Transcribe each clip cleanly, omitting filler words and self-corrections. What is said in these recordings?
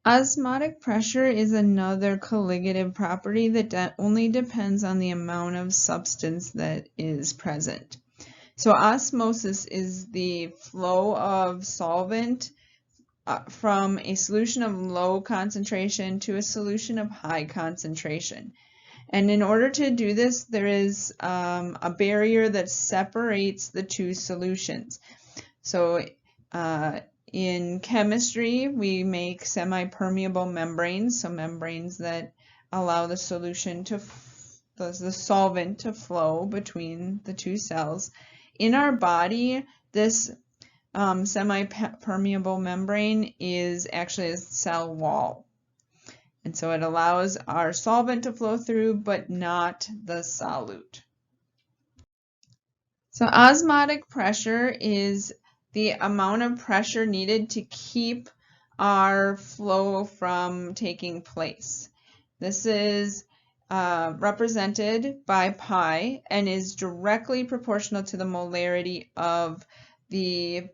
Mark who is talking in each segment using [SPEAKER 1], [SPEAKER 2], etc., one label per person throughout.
[SPEAKER 1] Osmotic pressure is another colligative property that only depends on the amount of substance that is present. So osmosis is the flow of solvent from a solution of low concentration to a solution of high concentration. And in order to do this, there is a barrier that separates the two solutions. So in chemistry, we make semi-permeable membranes, so membranes that allow the solution to the solvent to flow between the two cells. In our body, this semi-permeable membrane is actually a cell wall. And so it allows our solvent to flow through, but not the solute. So osmotic pressure is the amount of pressure needed to keep our flow from taking place. This is represented by pi and is directly proportional to the molarity of the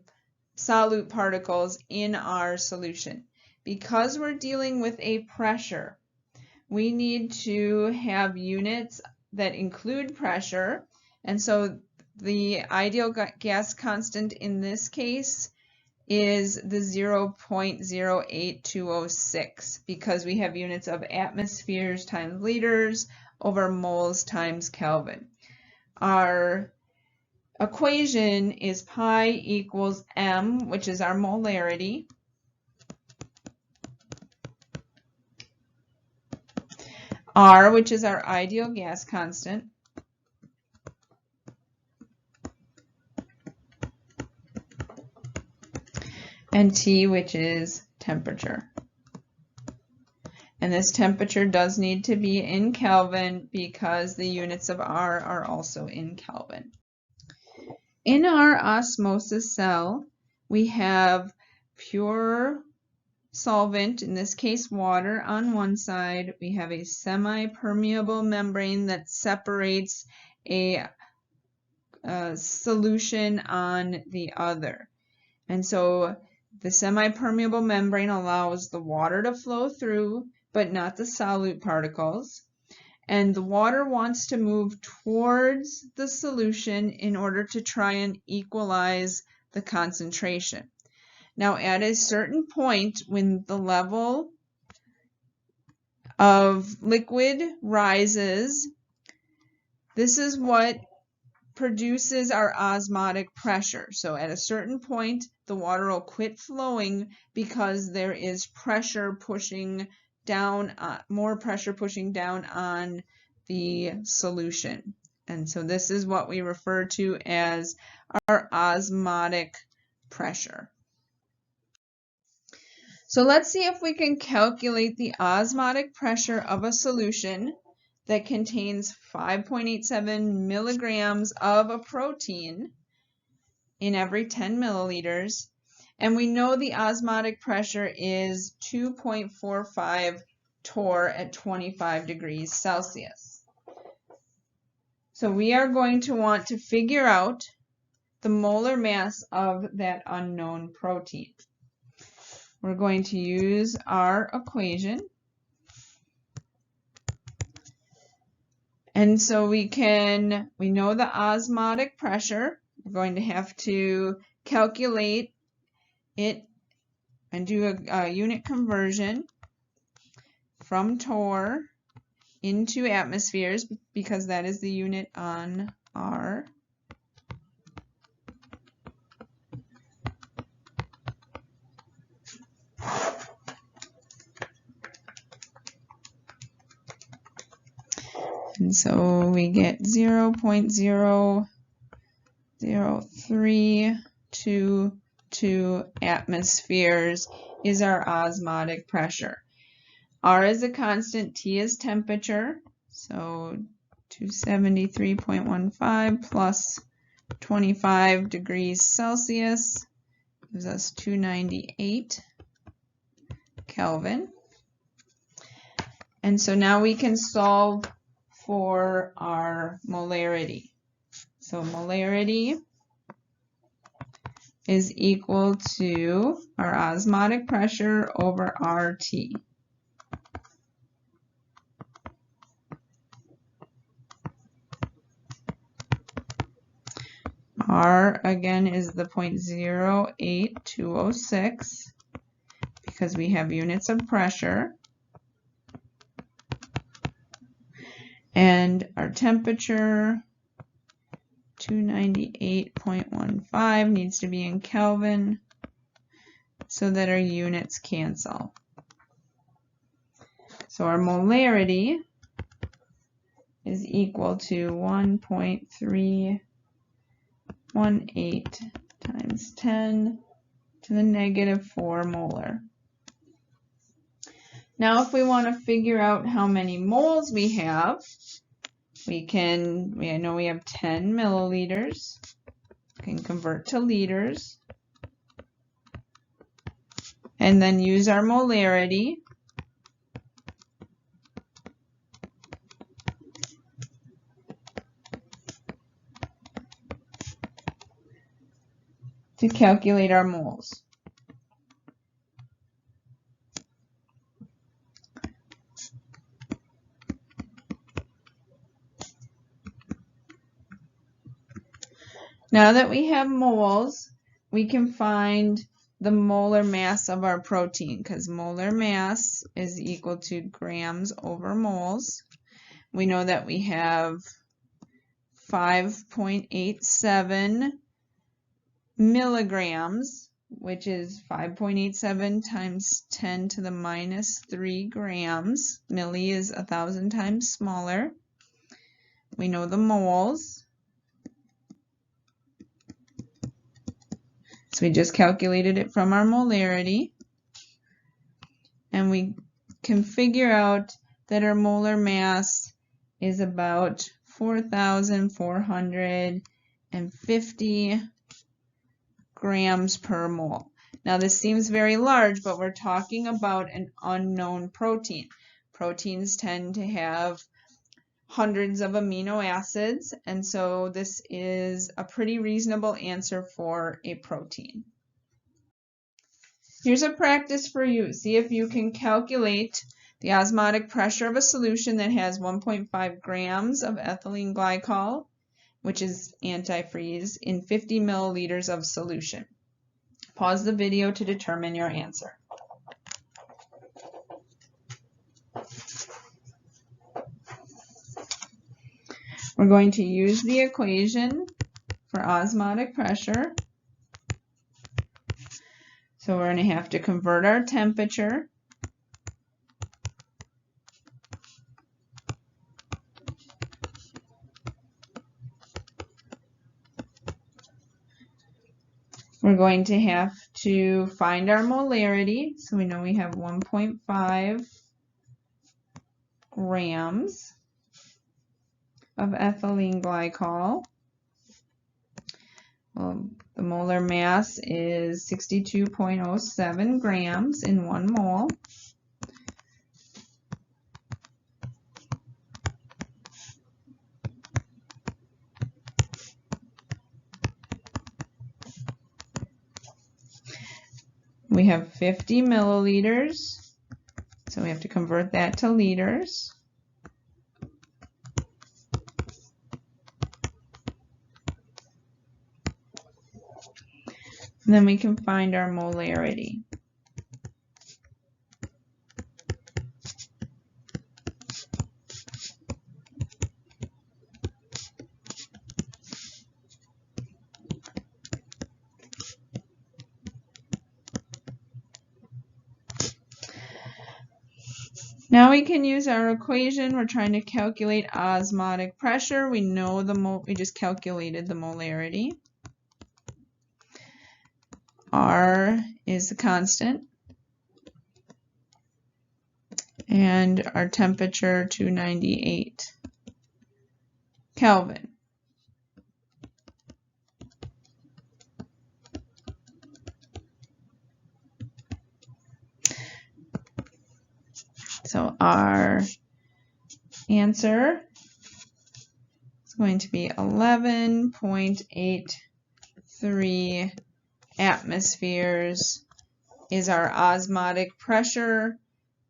[SPEAKER 1] solute particles in our solution. Because we're dealing with a pressure, we need to have units that include pressure, and so the ideal gas constant in this case is the 0.08206 because we have units of atmospheres times liters over moles times Kelvin. Our equation is pi equals m, which is our molarity, r, which is our ideal gas constant, and T, which is temperature. And this temperature does need to be in Kelvin because the units of R are also in Kelvin. In our osmosis cell, we have pure solvent, in this case water, on one side. We have a semi-permeable membrane that separates a solution on the other. And so the semi-permeable membrane allows the water to flow through, but not the solute particles. And the water wants to move towards the solution in order to try and equalize the concentration. Now, at a certain point, when the level of liquid rises, this is what produces our osmotic pressure. So at a certain point, the water will quit flowing because there is pressure pushing down, more pressure pushing down on the solution. And so this is what we refer to as our osmotic pressure. So let's see if we can calculate the osmotic pressure of a solution that contains 5.87 milligrams of a protein in every 10 milliliters. And we know the osmotic pressure is 2.45 torr at 25 degrees Celsius. So we are going to want to figure out the molar mass of that unknown protein. We're going to use our equation. And so we know the osmotic pressure. We're going to have to calculate it and do a unit conversion from torr into atmospheres because that is the unit on our and so we get 0.00322 atmospheres is our osmotic pressure. R is a constant, T is temperature, so 273.15 plus 25 degrees Celsius gives us 298 Kelvin. And so now we can solve for our molarity. So molarity is equal to our osmotic pressure over RT. R again is the 0.08206 because we have units of pressure. And our temperature, 298.15, needs to be in Kelvin so that our units cancel. So our molarity is equal to 1.318 times 10 to the negative 4 molar. Now if we want to figure out how many moles we have, we know we have 10 milliliters. We can convert to liters. And then use our molarity. To calculate our moles. Now that we have moles, we can find the molar mass of our protein, because molar mass is equal to grams over moles. We know that we have 5.87 milligrams, which is 5.87 times 10 to the minus 3 grams. Milli is 1,000 times smaller. We know the moles. So we just calculated it from our molarity. And we can figure out that our molar mass is about 4,450 grams per mole. Now this seems very large, but we're talking about an unknown protein. Proteins tend to have hundreds of amino acids, and so this is a pretty reasonable answer for a protein. Here's a practice for you. See if you can calculate the osmotic pressure of a solution that has 1.5 grams of ethylene glycol, which is antifreeze, in 50 milliliters of solution. Pause the video to determine your answer. We're going to use the equation for osmotic pressure. So we're going to have to convert our temperature we're going to have to find our molarity. So we know we have 1.5 grams of ethylene glycol. Well, the molar mass is 62.07 grams in 1 mole. We have 50 milliliters, so we have to convert that to liters. And then we can find our molarity. Now we can use our equation. We're trying to calculate osmotic pressure. We know we just calculated the molarity. R is the constant. And our temperature, 298 Kelvin. So our answer is going to be 11.83 atmospheres is our osmotic pressure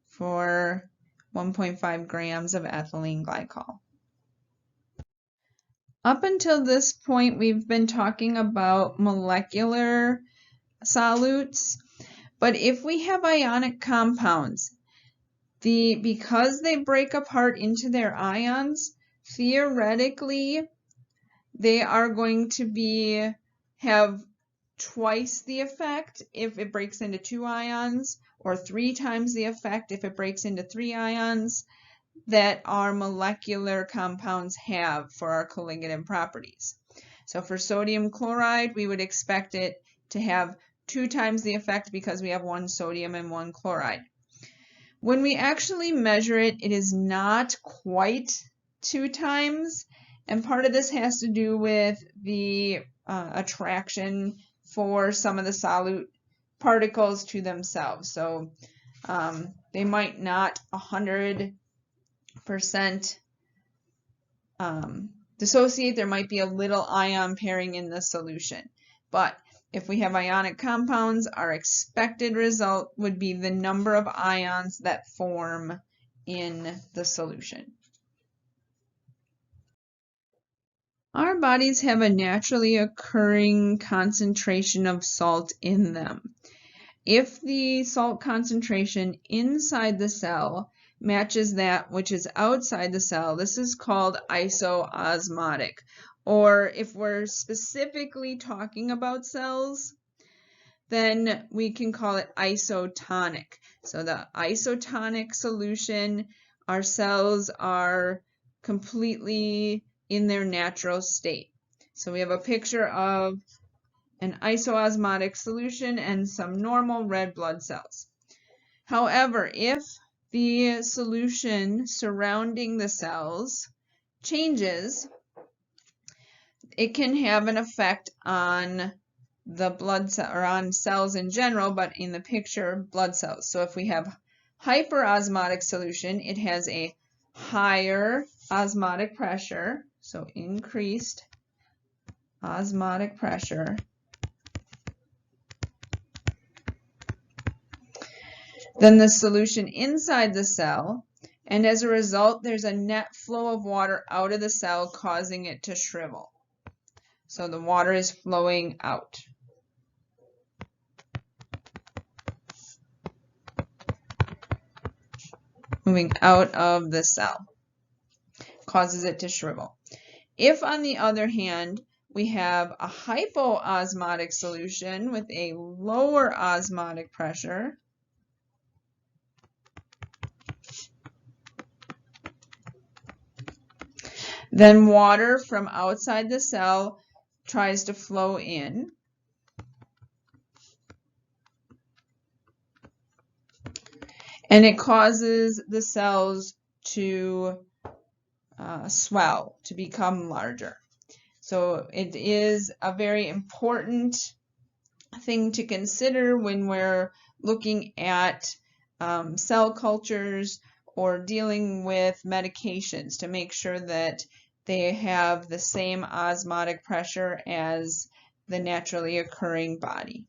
[SPEAKER 1] for 1.5 grams of ethylene glycol. Up until this point, we've been talking about molecular solutes, but if we have ionic compounds, because they break apart into their ions, theoretically, they are going to have twice the effect if it breaks into 2 ions, or 3 times the effect if it breaks into 3 ions that our molecular compounds have for our colligative properties. So for sodium chloride, we would expect it to have 2 times the effect because we have 1 sodium and 1 chloride. When we actually measure it, it is not quite 2 times, and part of this has to do with the attraction for some of the solute particles to themselves. So they might not 100% dissociate. There might be a little ion pairing in the solution. But if we have ionic compounds, our expected result would be the number of ions that form in the solution. Our bodies have a naturally occurring concentration of salt in them. If the salt concentration inside the cell matches that which is outside the cell, this is called isosmotic. Or if we're specifically talking about cells, then we can call it isotonic. So the isotonic solution, our cells are completely in their natural state. So we have a picture of an isosmotic solution and some normal red blood cells. However, if the solution surrounding the cells changes, it can have an effect on the blood cell, or on cells in general, but in the picture, blood cells. So if we have hyperosmotic solution, it has a higher osmotic pressure, so increased osmotic pressure. Then the solution inside the cell, and as a result, there's a net flow of water out of the cell, causing it to shrivel. So the water is flowing out. Moving out of the cell, causes it to shrivel. If, on the other hand, we have a hypoosmotic solution with a lower osmotic pressure, then water from outside the cell tries to flow in. And it causes the cells to swell, to become larger. So it is a very important thing to consider when we're looking at cell cultures or dealing with medications, to make sure that they have the same osmotic pressure as the naturally occurring body.